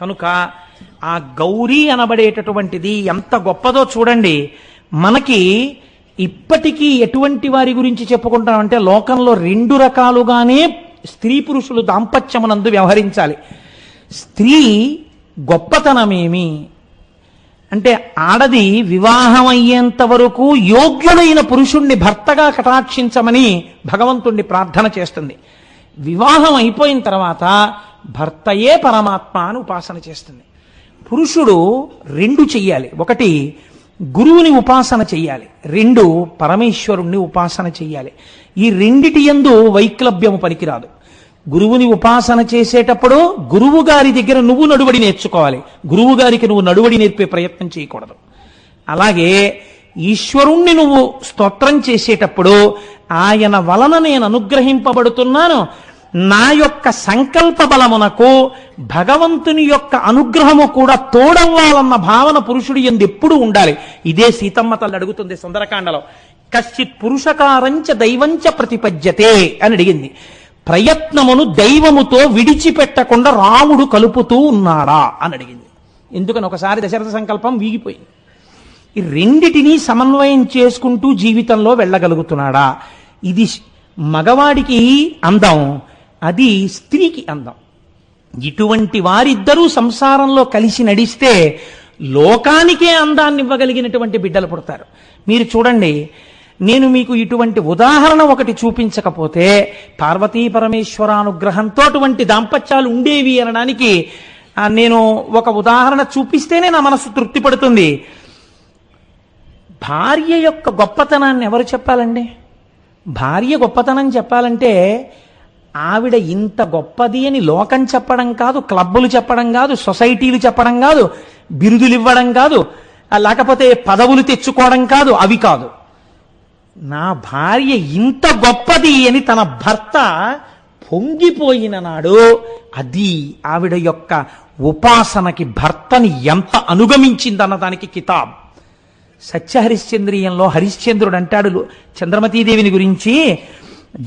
కనుక ఆ గౌరీ అనబడేటటువంటిది ఎంత గొప్పదో చూడండి. మనకి ఇప్పటికీ ఎటువంటి వారి గురించి చెప్పుకుంటామంటే, లోకంలో రెండు రకాలుగానే స్త్రీ పురుషులు దాంపత్యమునందు వ్యవహరించాలి. స్త్రీ గొప్పతనమేమి అంటే, ఆడది వివాహం అయ్యేంత వరకు యోగ్యుడైన పురుషుణ్ణి భర్తగా కటాక్షించమని భగవంతుణ్ణి ప్రార్థన చేస్తుంది. వివాహం అయిపోయిన తర్వాత భర్తయే పరమాత్మ అని ఉపాసన చేస్తుంది. పురుషుడు రెండు చెయ్యాలి. ఒకటి గురువుని ఉపాసన చెయ్యాలి, రెండు పరమేశ్వరుణ్ణి ఉపాసన చెయ్యాలి. ఈ రెండిటి యందు వైక్లభ్యము పనికిరాదు. గురువుని ఉపాసన చేసేటప్పుడు గురువు గారి దగ్గర నువ్వు నడువడి నేర్చుకోవాలి, గురువు గారికి నువ్వు నడువడి నేర్పే ప్రయత్నం చేయకూడదు. అలాగే ఈశ్వరుణ్ణి నువ్వు స్తోత్రం చేసేటప్పుడు ఆయన వలన నేను అనుగ్రహింపబడుతున్నాను, నా యొక్క సంకల్ప బలమునకు భగవంతుని యొక్క అనుగ్రహము కూడా తోడవ్వాలన్న భావన పురుషుడి యందు ఎప్పుడూ ఉండాలి. ఇదే సీతమ్మ తల్లి అడుగుతుంది సుందరకాండలో. కశ్చిత్ పురుషకారంచ దైవంచ ప్రతిపద్యతే అని అడిగింది. ప్రయత్నమును దైవముతో విడిచిపెట్టకుండా రాముడు కలుపుతూ ఉన్నాడా అని అడిగింది. ఎందుకని ఒకసారి దశరథ సంకల్పం వీగిపోయింది. ఈ రెండిటినీ సమన్వయం చేసుకుంటూ జీవితంలో వెళ్ళగలుగుతున్నాడా? ఇది మగవాడికి అందం, అది స్త్రీకి అందం. ఇటువంటి వారిద్దరూ సంసారంలో కలిసి నడిస్తే లోకానికే అందాన్ని ఇవ్వగలిగినటువంటి బిడ్డలు పుడతారు. మీరు చూడండి, నేను మీకు ఇటువంటి ఉదాహరణ ఒకటి చూపించకపోతే పార్వతీ పరమేశ్వరానుగ్రహంతో అటువంటి దాంపత్యాలు ఉండేవి అనడానికి నేను ఒక ఉదాహరణ చూపిస్తేనే నా మనసు తృప్తి పడుతుంది. భార్య యొక్క గొప్పతనాన్ని ఎవరు చెప్పాలండి? భార్య గొప్పతనం చెప్పాలంటే ఆవిడ ఇంత గొప్పది అని లోకం చెప్పడం కాదు, క్లబ్బులు చెప్పడం కాదు, సొసైటీలు చెప్పడం కాదు, బిరుదులు ఇవ్వడం కాదు, లేకపోతే పదవులు తెచ్చుకోవడం కాదు, అవి కాదు. నా భార్య ఇంత గొప్పది అని తన భర్త పొంగిపోయిన నాడు, అది ఆవిడ యొక్క ఉపాసనకి భర్తని ఎంత అనుగమించిందన్న దానికి కితాబ్. సత్యహరిశ్చంద్రీయంలో హరిశ్చంద్రుడు అంటాడు చంద్రమతీదేవిని గురించి,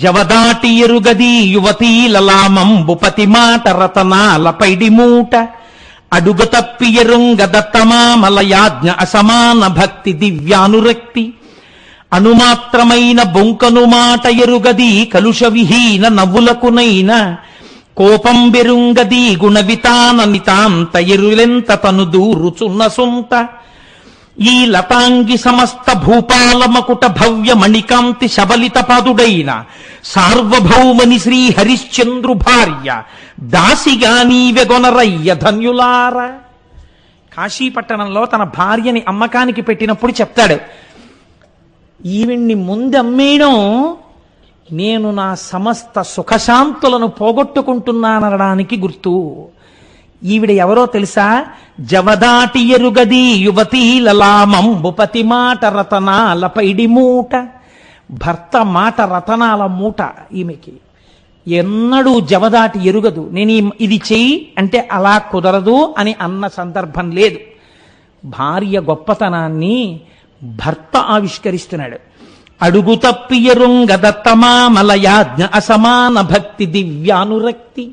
జవదాటి ఎరుగది యువతీ లలామం బుపతి మాట రతనాల పైడి మూట అడుగ తప్పి ఎరుంగదత్తమా మలయాజ్ఞ అసమాన భక్తి దివ్యానురక్తి అణుమాత్రమైన బొంకను మాట ఎరుగది కలుష విహీన నవ్వులకునైన కోపం బెరుంగది గుణవితాన నితాంత ఎరులెంత తను దూరుచున్న సొంత ఈ లతాంగి సమస్త భూపాల మకుట భవ్య మణికాంతి శబలిత పాదుడైన సార్వభౌమని శ్రీ హరిశ్చంద్రు భార్య దాసిగా నీవెగొనరయ్య ధన్యులార. కాశీపట్టణంలో తన భార్యని అమ్మకానికి పెట్టినప్పుడు చెప్తాడు, ఈవిడ్ని ముందమ్మేయడం నేను నా సమస్త సుఖశాంతులను పోగొట్టుకుంటున్నాననడానికి గుర్తు. ఈవిడ ఎవరో తెలుసా? జవదాటి ఎరుగది యువతీ లలామం బుపతి మాట రతనాల పైడి మూట. భర్త మాట రతనాల మూట ఈమెకి. ఎన్నడూ జవదాటి ఎరుగదు. నేను ఇది చెయ్యి అంటే అలా కుదరదు అని అన్న సందర్భం లేదు. భార్య గొప్పతనాన్ని భర్త ఆవిష్కరిస్తున్నాడు. అడుగు తప్పియరుంగదత్తమా మలయాజ్ఞ అసమాన భక్తి దివ్యానురక్తి.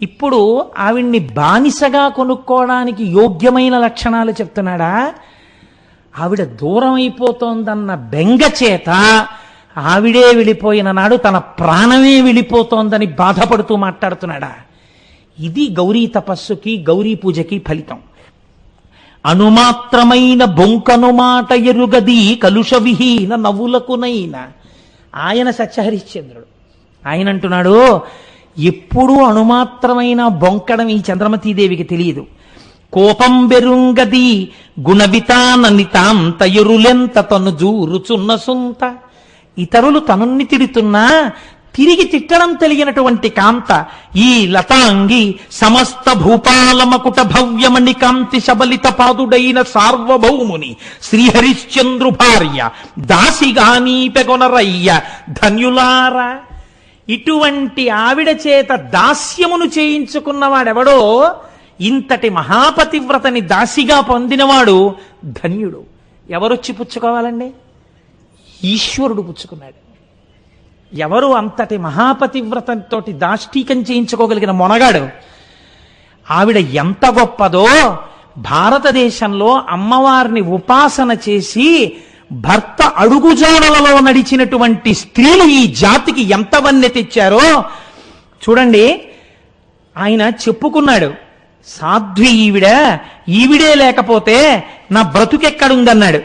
ఇప్పుడు ఆవిడ్ని బానిసగా కొనుక్కోవడానికి యోగ్యమైన లక్షణాలు చెప్తున్నాడా? ఆవిడ దూరం అయిపోతోందన్న బెంగ చేత ఆవిడే వెళ్ళిపోయిన నాడు తన ప్రాణమే వెళ్ళిపోతోందని బాధపడుతూ మాట్లాడుతున్నాడా? ఇది గౌరీ తపస్సుకి గౌరీ పూజకి ఫలితం. అణుమాత్రమైన బొంకను మాట ఎరుగది కలుష విహీన నవ్వులకునైన. ఆయన సత్యహరిశ్చంద్రుడు. ఆయన అంటున్నాడు, ఎప్పుడూ అణుమాత్రమైన బొంకడం ఈ చంద్రమతీదేవికి తెలియదు. కోపం బెరుంగది గుణవితాన నితాంత ఎరులెంత తను జూరుచున్న సొంత. ఇతరులు తనున్ని తిడుతున్నా తిరిగి తిట్టడం తెలియనటువంటి కాంత ఈ లతాంగి సమస్త భూపాలమకుట భవ్యమణి కాంతి శబలిత పాదుడైన సార్వభౌముని శ్రీహరిశ్చంద్రు భార్య దాసిగా నీపెగొనరయ్య ధన్యులార. ఇటువంటి ఆవిడ చేత దాస్యమును చేయించుకున్నవాడెవడో, ఇంతటి మహాపతివ్రతని దాసిగా పొందినవాడు ధన్యుడు. ఎవరొచ్చి పుచ్చుకోవాలండి? ఈశ్వరుడు పుచ్చుకున్నాడు. ఎవరు అంతటి మహాపతివ్రతంతో దాష్టీకం చేయించుకోగలిగిన మొనగాడు? ఆవిడ ఎంత గొప్పదో, భారతదేశంలో అమ్మవారిని ఉపాసన చేసి భర్త అడుగుజాడలలో నడిచినటువంటి స్త్రీలు ఈ జాతికి ఎంత వన్నె తెచ్చారో చూడండి. ఆయన చెప్పుకున్నాడు, సాధ్వి ఈవిడే లేకపోతే నా బ్రతుకెక్కడుందన్నాడు.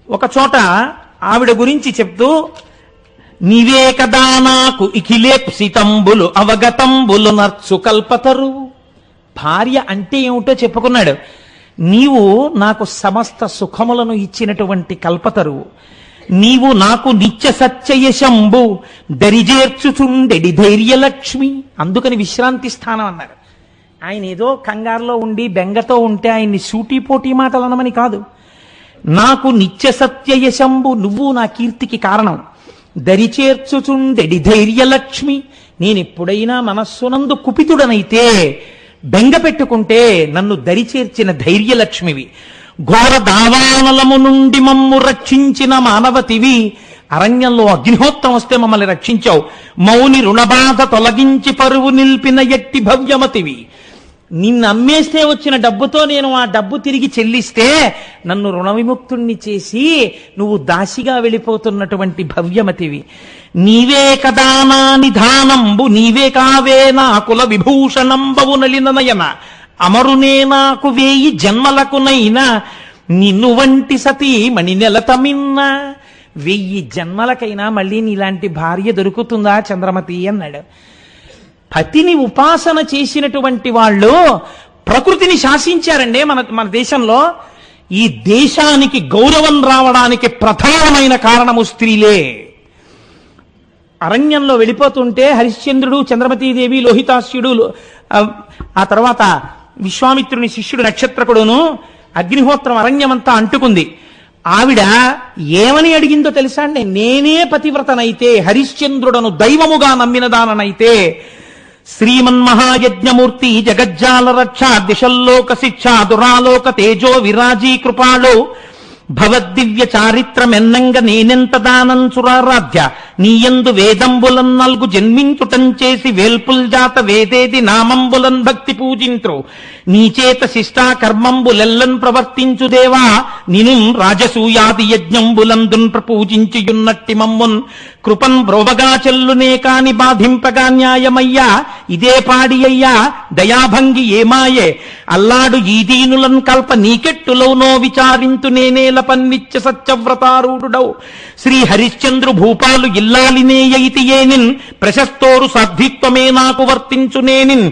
ఒక చోట ఆవిడ గురించి చెప్తూ, నీవే కదా నాకు ఇఖిలేప్సితంబులు అవగతంబులు నర్చు కల్పతరు. భార్య అంటే ఏమిటో చెప్పుకున్నాడు. నీవు నాకు సమస్త సుఖములను ఇచ్చినటువంటి కల్పతరువు, నీవు నాకు నిత్య సత్యయశంబు దరిజేర్చుచుండెడి ధైర్యలక్ష్మి. అందుకని విశ్రాంతి స్థానం అన్నారు. ఆయన ఏదో కంగారులో ఉండి బెంగతో ఉంటే ఆయన్ని సూటిపోటీ మాటలు అనమని కాదు. నాకు నిత్య సత్యయశంబు, నువ్వు నా కీర్తికి కారణం. దరిచేర్చుచుండెడి ధైర్యలక్ష్మి, నేనెప్పుడైనా మనస్సునందు కుపితుడనైతే బెంగ పెట్టుకుంటే నన్ను దరిచేర్చిన ధైర్యలక్ష్మివి. ఘోర దావానలము నుండి మమ్ము రక్షించిన మానవతివి. అరణ్యంలో అగ్నిహోత్రం వస్తే మమ్మల్ని రక్షించావు. మౌని రుణబాధ తొలగించి పరువు నిల్పిన ఎట్టి భవ్యమతివి. నిన్ను అమ్మేస్తే వచ్చిన డబ్బుతో నేను ఆ డబ్బు తిరిగి చెల్లిస్తే నన్ను రుణ విముక్తుణ్ణి చేసి నువ్వు దాసిగా వెళ్ళిపోతున్నటువంటి భవ్యమతివి. నీవే కదా నా నిధానంబు, నీవే కావే నా కుల విభూషణంబవు నలిననయన. అమరునే నాకు 1000 జన్మలకునైనా నిన్ను వంటి సతీ మణి నెలతమిన్న. 1000 జన్మలకైనా మళ్ళీ నీలాంటి భార్య దొరుకుతుందా చంద్రమతి అన్నాడు. పతిని ఉపాసన చేసినటువంటి వాళ్ళు ప్రకృతిని శాసించారండి. మన దేశంలో ఈ దేశానికి గౌరవం రావడానికి ప్రధానమైన కారణము స్త్రీలే. అరణ్యంలో వెళ్ళిపోతుంటే హరిశ్చంద్రుడు, చంద్రమతీదేవి, లోహితాస్యుడు, ఆ తర్వాత విశ్వామిత్రుని శిష్యుడు నక్షత్రకుడును అగ్నిహోత్రం అరణ్యమంతా అంటుకుంది. ఆవిడ ఏమని అడిగిందో తెలుసా అండి? నేనే పతివ్రతనైతే, హరిశ్చంద్రుడను దైవముగా నమ్మినదాననైతే, శ్రీమన్మహాయజ్ఞమూర్తి జగజ్జాల రక్ష దిశల్లోక శిక్ష దురాలోక తేజో విరాజీ కృపాళో భవద్దివ్య చారిత్రమెన్నంగ నేనెంత దానంచురారాధ్య నీయందు వేదంబులన్ నల్గు జన్మించుటం చేసి వేల్పుల్జాత వేదేది నామంబులన్ భక్తి పూజింత్రు నీచేత శిష్టా కర్మంబులెల్లన్ ప్రవర్తించు దేవా నిను రాజసూయాది యజ్ఞంబులందున్ ప్రపూజించియున్నట్టి మమ్మున్ కృపన్ బ్రోవగా చెల్లునే కాని బాధింపగా న్యాయమయ్యా ఇదే పాడి అయ్యా దయాభంగి ఏమాయే అల్లాడు ఈ దీనులన్ కల్ప నీకెట్టులోనో విచారింతు నేనేల పన్నిత్య సత్యవ్రతారూఢుడౌ శ్రీ హరిశ్చంద్రు భూపాలు ఇల్లాలినేయైతి ఏనిన్ ప్రశస్తోరు సాధ్విత్వమే నాకు వర్తించునేనిన్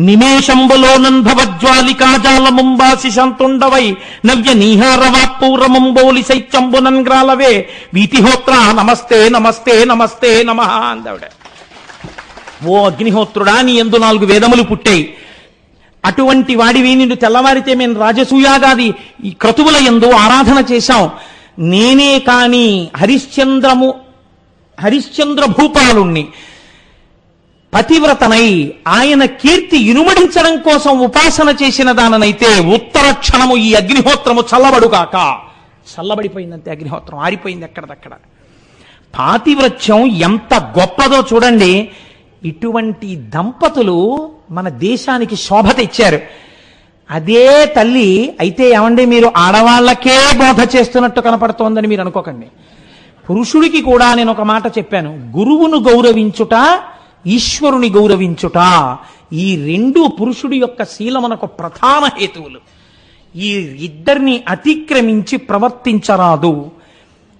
నిమేషంబులోనన్ భవజ్వాలికాజాలముంబాసి శాంతుండవై నవ్య నీహారవాపూరముంబోలి శైత్యంబునన్ గ్రాలవే వీతిహోత్ర నమస్తే నమస్తే నమస్తే నమః అందావిడ. ఓ అగ్నిహోత్రుడా, నీ యందు 4 వేదములు పుట్టాయి. అటువంటి వాడివి నిన్ను తెల్లవారితే మేము రాజసూయాగాది ఈ క్రతువుల యందు ఆరాధన చేశాం. నేనే కాని హరిశ్చంద్ర భూపాలుణ్ణి పతివ్రతనై ఆయన కీర్తి ఇనుమడించడం కోసం ఉపాసన చేసిన దాననైతే ఉత్తర క్షణము ఈ అగ్నిహోత్రము చల్లబడుగాక. చల్లబడిపోయిందంతే, అగ్నిహోత్రం ఆరిపోయింది ఎక్కడదక్కడ. పాతివ్రత్యం ఎంత గొప్పదో చూడండి. ఇటువంటి దంపతులు మన దేశానికి శోభ తెచ్చారు. అదే తల్లి అయితే ఏమండి, మీరు ఆడవాళ్లకే బోధ చేస్తున్నట్టు కనపడుతోందని మీరు అనుకోకండి. పురుషుడికి కూడా నేను ఒక మాట చెప్పాను, గురువును గౌరవించుట, ఈశ్వరుని గౌరవించుట, ఈ 2 పురుషుడి యొక్క శీలమునకు ప్రధాన హేతువులు. ఈ ఇద్దరిని అతిక్రమించి ప్రవర్తించరాదు.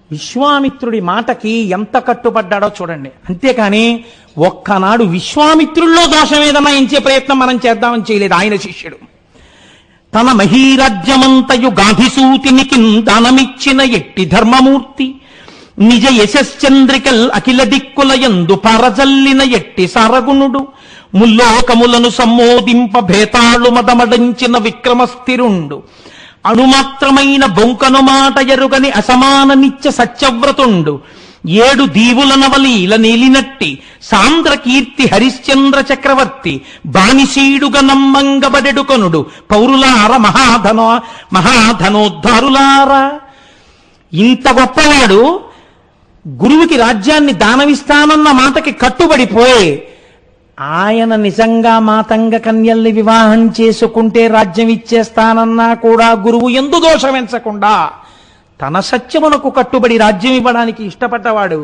విశ్వామిత్రుడి మాటకి ఎంత కట్టుబడ్డాడో చూడండి. అంతేకాని ఒక్కనాడు విశ్వామిత్రుల్లో దోషం ఏదన్నా ఎంచే ప్రయత్నం మనం చేద్దామని చేయలేదు ఆయన శిష్యుడు. తన మహీరాజ్యమంతయు గాధిసూతినికి దానమిచ్చిన ఎట్టి ధర్మమూర్తి నిజ యశశ్చంద్రికల్ అఖిల దిక్కుల యందు పరజల్లిన ఎట్టి సారగుణుడు ముల్లోకములను సమ్మోదింప భేతాళు మదమడంచిన విక్రమస్థిరుండు అణుమాత్రమైన బొంకను మాట ఎరుగని అసమాన నిత్య సత్యవ్రతుండు 7 దీవుల నవలీల నీలినట్టి సాంద్ర కీర్తి హరిశ్చంద్ర చక్రవర్తి బానిసీడుగ నమ్మంగబడెడుకొనుడు పౌరులార మహాధనోద్ధారులారా. ఇంత గొప్పవాడు గురువుకి రాజ్యాన్ని దానమిస్తానన్న మాటకి కట్టుబడిపోయి ఆయన నిజంగా మాతంగ కన్యల్ని వివాహం చేసుకుంటే రాజ్యం ఇచ్చేస్తానన్నా కూడా గురువు ఎందు దోషమెంచకుండా తన సత్యమునకు కట్టుబడి రాజ్యం ఇవ్వడానికి ఇష్టపడ్డవాడు,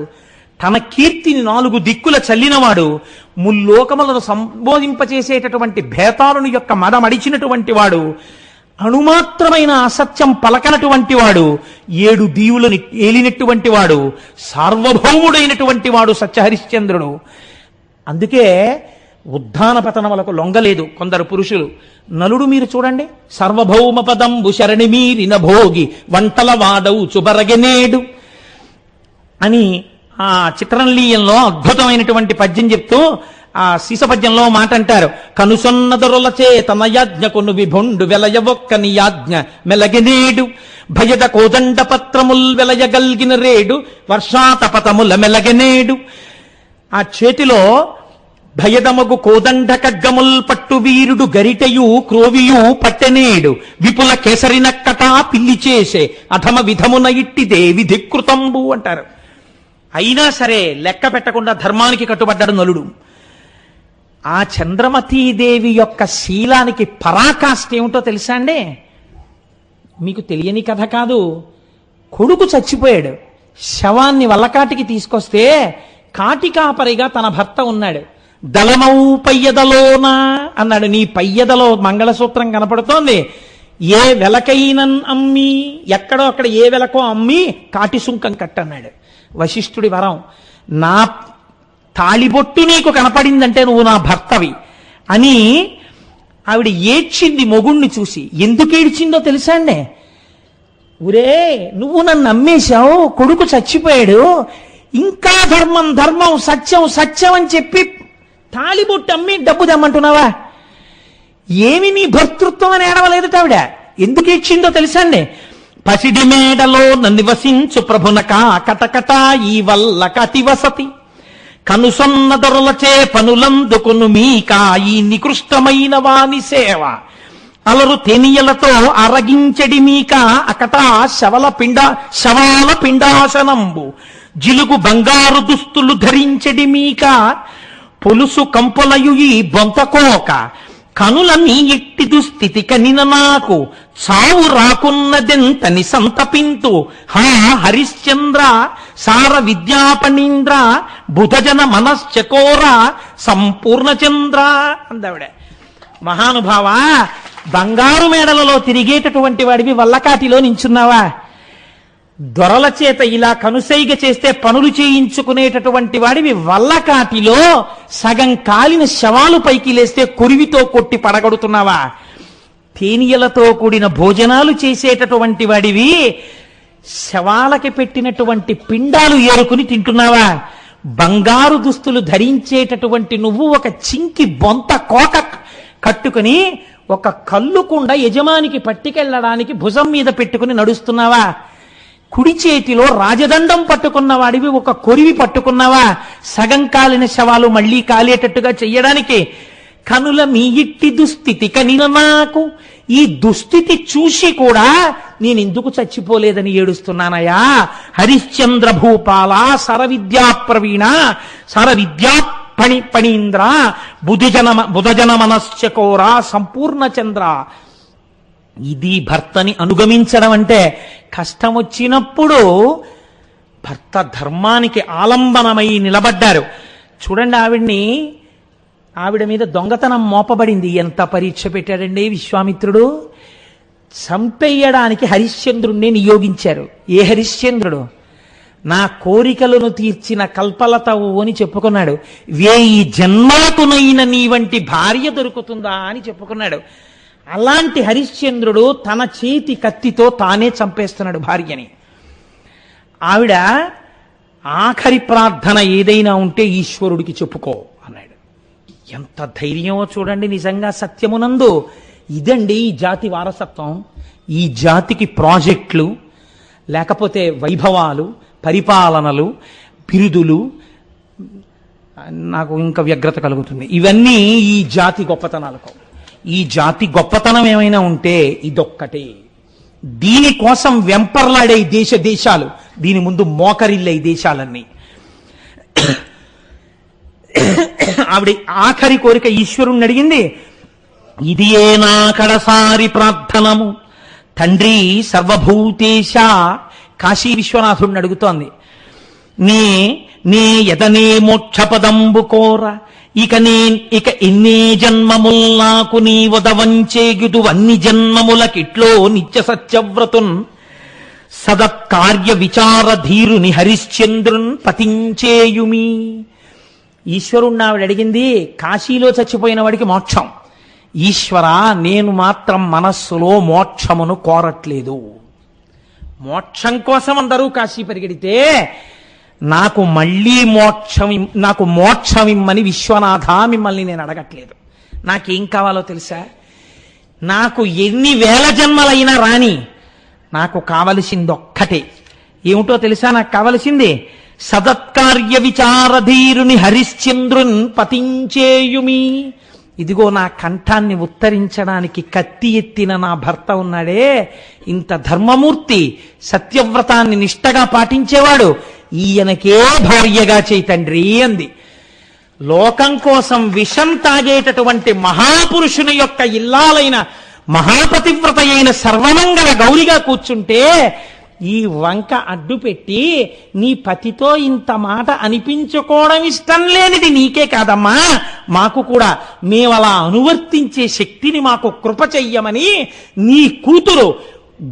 తన కీర్తిని 4 దిక్కుల చల్లినవాడు, ముల్లోకములను సంబోధింపచేసేటటువంటి భేతాలను యొక్క మదమడిచినటువంటి వాడు, అణుమాత్రమైన అసత్యం పలకనటువంటి వాడు, 7 దీవులను ఏలినటువంటి వాడు, సార్వభౌముడైనటువంటి వాడు సత్యహరిశ్చంద్రుడు. అందుకే ఉద్ధాన పతనములకు లొంగలేదు కొందరు పురుషులు. నలుడు మీరు చూడండి, సర్వభౌమ పదంబు శరణి మీరిన భోగి వంటల వాడవు చుబరగనేడు అని ఆ చిత్రలీయంలో అద్భుతమైనటువంటి పద్యం చెప్తూ ఆ సీసపద్యంలో మాట అంటారు. కనుసొన్నదొరలచే తన యాజ్ఞకును విభుండు వెలయవొక్కని యాజ్ఞ మెలగనేడు భయద కోదండ పత్రముల్ వెలయగల్గిన రేడు వర్షాతపతముల మెలగనేడు. ఆ చేతిలో భయదమగు కోదండ ఖడ్గముల్ పట్టు వీరుడు గరిటయు క్రోవియు పట్టెనేడు విపుల కేసరినక్కటా పిల్లి చేసే అధమ విధమున ఇట్టిదే విధికృతంబు అంటారు. అయినా సరే లెక్క పెట్టకుండా ధర్మానికి కట్టుబడ్డాడు నలుడు. ఆ చంద్రమతీదేవి యొక్క శీలానికి పరాకాష్ఠ ఏమిటో తెలుసా అండి? మీకు తెలియని కథ కాదు. కొడుకు చచ్చిపోయాడు, శవాన్ని వల్లకాటికి తీసుకొస్తే కాటికాపరిగా తన భర్త ఉన్నాడు. దళమౌ పయ్యదలోనా అన్నాడు. నీ పయ్యదలో మంగళసూత్రం కనపడుతోంది, ఏ వెలకైనన్ అమ్మి, ఎక్కడో అక్కడ ఏ వెలకో అమ్మి కాటి సుంకం కట్టన్నాడు. వశిష్ఠుడి వరం, నా తాళిబొట్టు నీకు కనపడిందంటే నువ్వు నా భర్తవి అని ఆవిడ ఏడ్చింది మొగుణ్ణి చూసి. ఎందుకు ఏడ్చిందో తెలుసా అండి? ఊరే నువ్వు నన్ను నమ్మేశావు, కొడుకు చచ్చిపోయాడు, ఇంకా ధర్మం ధర్మం సత్యం సత్యం అని చెప్పి తాళిబొట్టు అమ్మి డబ్బు తెమ్మంటున్నావా? ఏమి నీ భర్తృత్వం అని ఏడవలేదట ఆవిడ. ఎందుకు ఇచ్చిందో తెలుసా అండి? పసిడి మేడలో నివసించు ప్రభునక కటకట ఈ వల్ల కటి వసతి కనుసొన్న దొరలచే పనులందుకును మీక ఈ నికృష్టమైన వాని సేవ అలరు తెనియలతో అరగించడి మీక అకట శవాల పిండాసనంబు జిలుగు బంగారు దుస్తులు ధరించడి మీక పొలుసు కంపొలయు ఈ బొంతకోక కనుల నీ ఎట్టి దుస్థితి కనిన నాకు చావు రాకున్నదెంతని సంతపింతు హా హరిశ్చంద్ర సార విద్యాపణీంద్ర బుధజన మనశ్చకోర సంపూర్ణచంద్ర అందావిడ. మహానుభావ, బంగారు మేడలలో తిరిగేటటువంటి వాడివి వల్లకాటిలో నించున్నావా? దొరల చేత ఇలా కనుసైగ చేస్తే పనులు చేయించుకునేటటువంటి వాడివి వల్లకాటిలో సగం కాలిన శవాలు పైకి లేస్తే కురివితో కొట్టి పడగొడుతున్నావా? తేనీయలతో కూడిన భోజనాలు చేసేటటువంటి వాడివి శవాలకి పెట్టినటువంటి పిండాలు ఏరుకుని తింటున్నావా? బంగారు దుస్తులు ధరించేటటువంటి నువ్వు ఒక చింకి బొంత కోక కట్టుకుని ఒక కల్లుకుండా యజమానికి పట్టుకెళ్ళడానికి భుజం మీద పెట్టుకుని నడుస్తున్నావా? కుడి చేతిలో రాజదండం పట్టుకున్న వాడివి ఒక కొరివి పట్టుకున్నావా? సగం కాలిన శవాలు మళ్లీ కాలేటట్టుగా చెయ్యడానికి. కనుల మీ ఇట్టి దుస్థితి కనిన నాకు, ఈ దుస్థితి చూసి కూడా నేనెందుకు చచ్చిపోలేదని ఏడుస్తున్నానయా? హరిశ్చంద్ర భూపాల సరవిద్యా ప్రవీణ సరవిద్యా పణీంద్ర బుధజన మనశ్చకోర సంపూర్ణ చంద్ర. ఇది భర్తని అనుగమించడం అంటే. కష్టం వచ్చినప్పుడు భర్త ధర్మానికి ఆలంబనమై నిలబడ్డారు. చూడండి, ఆవిడ మీద దొంగతనం మోపబడింది. ఎంత పరీక్ష పెట్టాడండి విశ్వామిత్రుడు. చంపేయడానికి హరిశ్చంద్రుణ్ణి నియోగించారు. ఏ హరిశ్చంద్రుడు? నా కోరికలను తీర్చిన కల్పలతవు అని చెప్పుకున్నాడు. 1000 జన్మలకునైన నీ వంటి భార్య దొరుకుతుందా అని చెప్పుకున్నాడు. అలాంటి హరిశ్చంద్రుడు తన చేతి కత్తితో తానే చంపేస్తున్నాడు భార్యని. ఆవిడ ఆఖరి ప్రార్థన ఏదైనా ఉంటే ఈశ్వరుడికి చెప్పుకో అన్నాడు. ఎంత ధైర్యమో చూడండి నిజంగా సత్యమునందు. ఇదండి ఈ జాతి వారసత్వం. ఈ జాతికి ప్రాజెక్టులు, లేకపోతే వైభవాలు, పరిపాలనలు, బిరుదులు, నాకు ఇంకా వ్యగ్రత కలుగుతుంది. ఇవన్నీ ఈ జాతి గొప్పతనాలకు. ఈ జాతి గొప్పతనం ఏమైనా ఉంటే ఇదొక్కటే. దీనికోసం వెంపర్లాడే దేశాలు, దీని ముందు మోకరిల్లే దేశాలన్నీ. ఆవిడ ఆఖరి కోరిక ఈశ్వరుణ్ణి అడిగింది. ఇది ఏ నా కడసారి ప్రార్థనము తండ్రి సర్వభూతేశ. కాశీ విశ్వనాథుడిని అడుగుతోంది. నే నే ఎదనే మోక్షపదంబు కోర ఇక ఎన్నే జన్మముల్ నాకు నీ వదవంచేగుదు అన్ని జన్మములకిట్లో నిత్య సత్యవ్రతున్ సదత్కార్య విచార ధీరుని హరిశ్చంద్రున్ పతించేయుమి. ఈశ్వరుణ్ణి ఆవిడ అడిగింది కాశీలో చచ్చిపోయిన వాడికి మోక్షం. ఈశ్వర, నేను మాత్రం మనస్సులో మోక్షమును కోరట్లేదు. మోక్షం కోసం అందరూ కాశీ పరిగెడితే నాకు మోక్షం ఇమ్మని విశ్వనాథ మిమ్మల్ని నేను అడగట్లేదు. నాకేం కావాలో తెలుసా? నాకు ఎన్ని వేల జన్మలైనా రాని, నాకు కావలసింది ఒక్కటే. ఏమిటో తెలుసా నాకు కావలసింది? సదత్కార్య విచారధీరుని హరిశ్చంద్రున్ పతించేయుమి. ఇదిగో నా కంఠాన్ని ఉత్తరించడానికి కత్తి ఎత్తిన నా భర్త ఉన్నాడే, ఇంత ధర్మమూర్తి, సత్యవ్రతాన్ని నిష్టగా పాటించేవాడు, ఈయనకే భార్యగా చేయి తండ్రి అంది. లోకం కోసం విషం తాగేటటువంటి మహాపురుషుని యొక్క ఇల్లాలైన మహాపతివ్రత అయిన సర్వమంగళ గౌరిగా కూర్చుంటే ఈ వంక అడ్డు పెట్టి నీ పతితో ఇంత మాట అనిపించుకోవడం ఇష్టం లేనిది నీకే కాదమ్మా, మాకు కూడా మేమలా అనువర్తించే శక్తిని మాకు కృప చెయ్యమని నీ కూతురు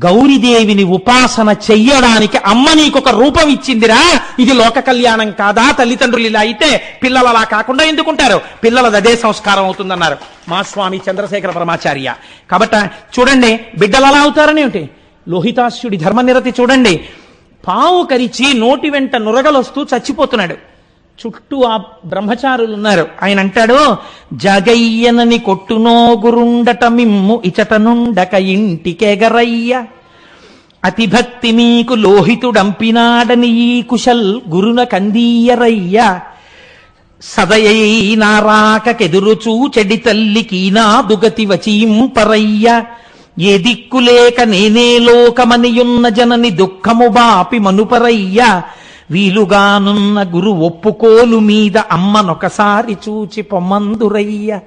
గౌరీదేవిని ఉపాసన చెయ్యడానికి అమ్మ నీకొక రూపం ఇచ్చిందిరా. ఇది లోక కళ్యాణం కాదా? తల్లిదండ్రులు ఇలా అయితే పిల్లలు అలా కాకుండా ఎందుకుంటారు? పిల్లలది అదే సంస్కారం అవుతుందన్నారు మా స్వామి చంద్రశేఖర పరమాచార్య. కాబట్టి చూడండి, బిడ్డలు అలా అవుతారని ఏమిటి? లోహితాస్యుడి ధర్మనిరతి చూడండి. పావు కరిచి నోటి వెంట నురగలొస్తూ చచ్చిపోతున్నాడు. చుట్టూ ఆ బ్రహ్మచారులు ఉన్నారు. ఆయన అంటాడు, జగయ్యనని కొట్టునో గురుండట మిమ్ము ఇచటనుండక ఇంటికెగరయ్య అతిభక్తి మీకు లోహితుడంపినాడని ఈ కుశల్ గురున కందీయరయ్య సదయై నారాకెదురుచూ చెడి తల్లికి నా దుగతి వచీంపరయ్య ఏ దిక్కులేక నేనే లోకమనియున్న జనని దుఃఖము బాపి మనుపరయ్య వీలుగానున్న గురు ఒప్పుకోలు మీద అమ్మనొకసారి చూచి పొమ్మందురయ్య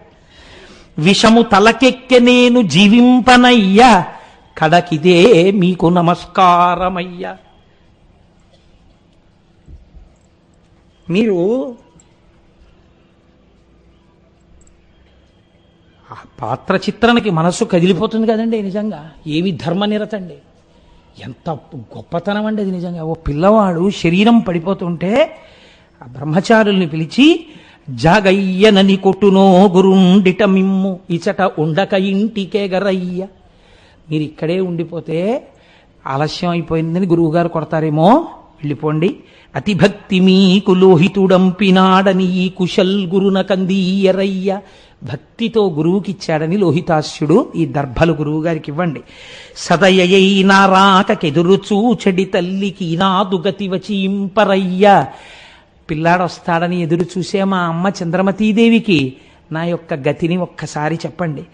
విషము తలకెక్కె నేను జీవింపనయ్య కడకిదే మీకు నమస్కారమయ్య. మీరు ఆ పాత్ర చిత్రణకి మనస్సు కదిలిపోతుంది కదండి. నిజంగా ఏమి ధర్మనిరతండి, ఎంత గొప్పతనం అండి అది. నిజంగా ఓ పిల్లవాడు శరీరం పడిపోతుంటే ఆ బ్రహ్మచారుల్ని పిలిచి జాగయ్యనని కొట్టునో గురుండిట మిమ్ము ఇచట ఉండక ఇంటికెగరయ్య. మీరు ఇక్కడే ఉండిపోతే ఆలస్యం అయిపోయిందని గురువుగారు కొడతారేమో, వెళ్ళిపోండి. అతిభక్తి మీకు లోహితుడంపినాడని ఈ కుశల్ గురున కందీయరయ్య. భక్తితో గురువుకిచ్చాడని లోహితాస్యుడు ఈ దర్భలు గురువు గారికి ఇవ్వండి. సదయై నారాకెదురు చూచెడి తల్లికి నాదు గతి వచీంపరయ్య. పిల్లాడొస్తాడని ఎదురు చూసే మా అమ్మ చంద్రమతీదేవికి నా యొక్క గతిని ఒక్కసారి చెప్పండి.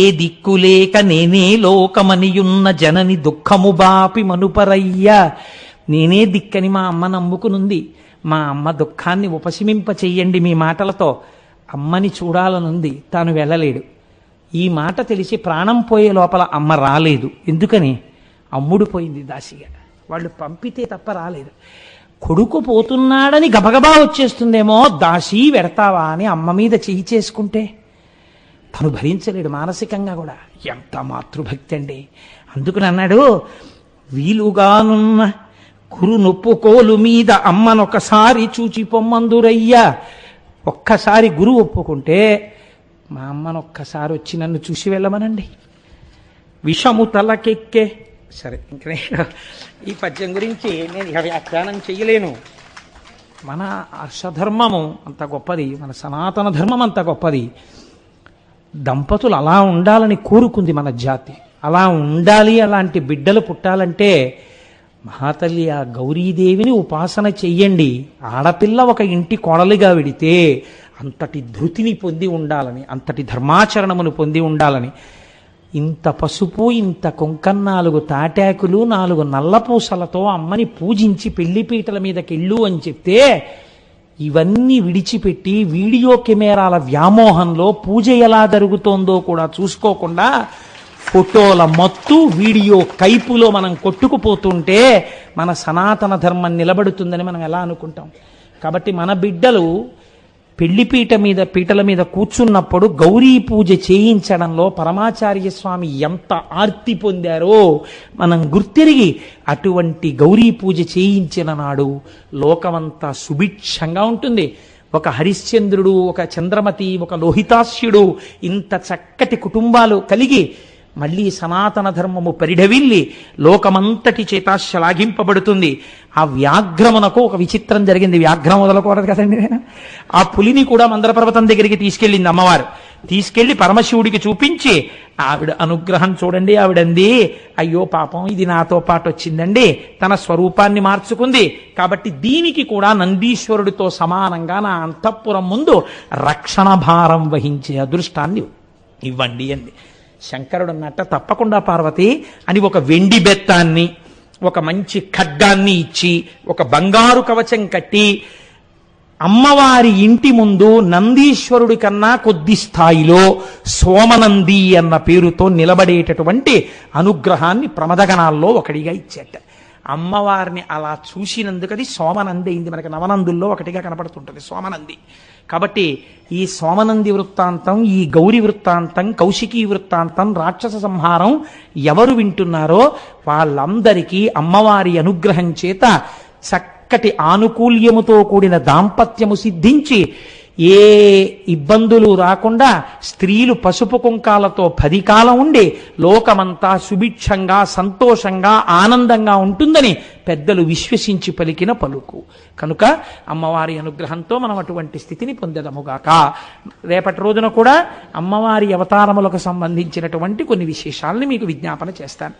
ఏ దిక్కులేక నేనే లోకమనియున్న జనని దుఃఖము బాపి మనుపరయ్య. నేనే దిక్కని మా అమ్మ నమ్ముకునుంది. మా అమ్మ దుఃఖాన్ని ఉపశమింప చెయ్యండి మీ మాటలతో. అమ్మని చూడాలనుంది, తాను వెళ్ళలేడు. ఈ మాట తెలిసి ప్రాణం పోయే లోపల అమ్మ రాలేదు. ఎందుకని? అమ్ముడు పోయింది దాసిగా. వాళ్ళు పంపితే తప్ప రాలేదు. కొడుకు పోతున్నాడని గబగబా వచ్చేస్తుందేమో, దాసి వెడతావా అని అమ్మ మీద చెయ్యి చేసుకుంటే తను భరించలేడు మానసికంగా కూడా. ఎంత మాతృభక్తి అండి. అందుకని అన్నాడు, వీలుగానున్న గురు నొప్పుకోలు మీద అమ్మనొకసారి చూచి పొమ్మందురయ్యా. ఒక్కసారి గురువు ఒప్పుకుంటే మా అమ్మనొక్కసారి వచ్చి నన్ను చూసి వెళ్ళమనండి. విషము తలకెక్కే. సరే, ఇంక నేను ఈ పద్యం గురించి నేను ఇక వ్యాఖ్యానం చెయ్యలేను. మన హర్షధర్మము అంత గొప్పది, మన సనాతన ధర్మం అంత గొప్పది. దంపతులు అలా ఉండాలని కోరుకుంది మన జాతి. అలా ఉండాలి, అలాంటి బిడ్డలు పుట్టాలంటే మహాతల్లి ఆ గౌరీదేవిని ఉపాసన చెయ్యండి. ఆడపిల్ల ఒక ఇంటి కోడలిగా విడితే అంతటి ధృతిని పొంది ఉండాలని, అంతటి ధర్మాచరణమును పొంది ఉండాలని. ఇంత పసుపు, ఇంత కుంకం, 4 తాటాకులు, 4 నల్లపూసలతో అమ్మని పూజించి పెళ్లిపీటల మీదకెళ్ళు అని చెప్తే ఇవన్నీ విడిచిపెట్టి వీడియో కెమెరాల వ్యామోహంలో పూజ ఎలా జరుగుతోందో కూడా చూసుకోకుండా ఫోటోల మత్తు వీడియో కైపులో మనం కొట్టుకుపోతుంటే మన సనాతన ధర్మం నిలబడుతుందని మనం ఎలా అనుకుంటాం? కాబట్టి మన బిడ్డలు పీటల మీద కూర్చున్నప్పుడు గౌరీ పూజ చేయించడంలో పరమాచార్య స్వామి ఎంత ఆర్తి పొందారో మనం గుర్తిరిగి అటువంటి గౌరీ పూజ చేయించిన నాడు లోకమంతా సుభిక్షంగా ఉంటుంది. ఒక హరిశ్చంద్రుడు, ఒక చంద్రమతి, ఒక లోహితాస్యుడు, ఇంత చక్కటి కుటుంబాలు కలిగి మళ్ళీ సనాతన ధర్మము పరిఢవిల్లి లోకమంతటి చేత శ్లాఘింపబడుతుంది. ఆ వ్యాఘ్రమునకు ఒక విచిత్రం జరిగింది. వ్యాఘ్రం వదలకూడదు కదండి. ఆ పులిని కూడా మందరపర్వతం దగ్గరికి తీసుకెళ్ళింది అమ్మవారు. తీసుకెళ్లి పరమశివుడికి చూపించి ఆవిడ అనుగ్రహం చూడండి. ఆవిడంది, అయ్యో పాపం ఇది నాతో పాటు వచ్చిందండి, తన స్వరూపాన్ని మార్చుకుంది, కాబట్టి దీనికి కూడా నందీశ్వరుడితో సమానంగా నా అంతఃపురం ముందు రక్షణ భారం వహించే అదృష్టాన్ని ఇవ్వండి అంది. శంకరుడు అన్నట్ట, తప్పకుండా పార్వతి అని ఒక వెండి బెత్తాన్ని, ఒక మంచి ఖడ్గాన్ని ఇచ్చి, ఒక బంగారు కవచం కట్టి, అమ్మవారి ఇంటి ముందు నందీశ్వరుడి కన్నా కొద్ది స్థాయిలో సోమనంది అన్న పేరుతో నిలబడేటటువంటి అనుగ్రహాన్ని ప్రమదగణాల్లో ఒకటిగా ఇచ్చేట. అమ్మవారిని అలా చూసినందుకు అది సోమనంది అయింది. మనకి నవనందుల్లో ఒకటిగా కనపడుతుంటుంది సోమనంది. కాబట్టి ఈ సోమనంది వృత్తాంతం, ఈ గౌరి వృత్తాంతం, కౌశికీ వృత్తాంతం, రాక్షస సంహారం ఎవరు వింటున్నారో వాళ్ళందరికీ అమ్మవారి అనుగ్రహం చేత చక్కటి ఆనుకూల్యముతో కూడిన దాంపత్యము సిద్ధించి ఏ ఇబ్బందులు రాకుండా స్త్రీలు పసుపు కుంకాలతో 10 కాలం ఉండి లోకమంతా సుభిక్షంగా, సంతోషంగా, ఆనందంగా ఉంటుందని పెద్దలు విశ్వసించి పలికిన పలుకు. కనుక అమ్మవారి అనుగ్రహంతో మనం అటువంటి స్థితిని పొందదముగాక. రేపటి రోజున కూడా అమ్మవారి అవతారములకు సంబంధించినటువంటి కొన్ని విశేషాలని మీకు విజ్ఞాపన చేస్తాను.